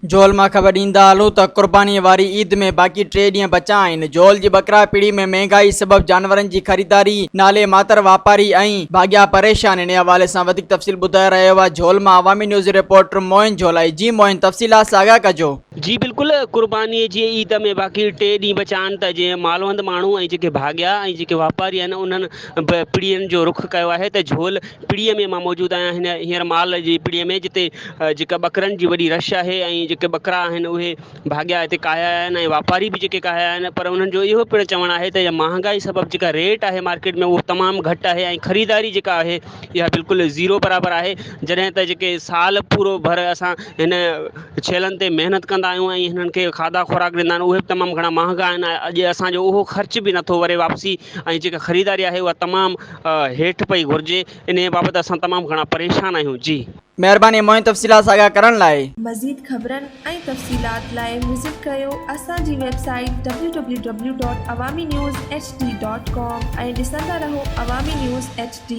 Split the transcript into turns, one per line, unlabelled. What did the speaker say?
झोल मां ख़बर ॾींदा हलूं त क़ुर्बानीअ वारी ईद में बाक़ी 3 ॾींहं बचा आहिनि। झोल जी बकरा पीढ़ी में महांगाई सबब जानवरनि जी ख़रीदारी नाले मातर वापारी ऐं भाॻिया परेशान। इन हवाले सां वधीक तफ़सील ॿुधाए रहियो आहे झोल मां अवामी न्यूज़ रिपोर्टर मोइन झोलाई। जी मोइन, तफ़सीलात साॻा कजो।
जी बिल्कुल, क़ुर्बानीअ जी ईद में बाक़ी 3 ॾींहं बचा आहिनि त जीअं मालवंद माण्हू ऐं जेके भाॻिया ऐं जेके वापारी आहिनि उन्हनि पीढ़ीअनि जो रुख कयो आहे त झोल पीढ़ीअ में मां मौजूदु आहियां हींअर माल जी पीढ़ीअ में, जिते जेका ॿकरनि जी वॾी रश आहे ऐं जेके ॿकरा आहिनि उहे भाॻिया हिते काया आहिनि ऐं वापारी बि जेके काया आहिनि। पर उन्हनि जो इहो पिणु चवणु आहे त महांगाई सबबु जेका रेट आहे मार्केट में उहो तमामु घटि आहे ऐं ख़रीदारी जेका आहे इहा बिल्कुलु ज़ीरो बराबरि आहे। जॾहिं त जेके साल पूरो भर असां हिन छेलनि ते महिनत कंदा आहियूं ऐं हिननि खे खाधा खुराक ॾींदा आहिनि, उहे बि तमामु घणा महांगा आहिनि। अॼु असांजो उहो ख़र्च बि नथो वरे वापसी, ऐं जेका ख़रीदारी आहे उहा तमामु हेठि पई घुरिजे। इन बाबति असां तमामु घणा परेशान आहियूं। जी
महिरबानी मोइन, तफ़सीलात साॻा करण लाइ।
मज़ीद ख़बरनि ऐं तफ़सीलात लाइ विज़िट कयो असांजी वेबसाइट www.awamiNewsHD.com ऐं ॾिसंदा रहो अवामी न्यूज़ HD।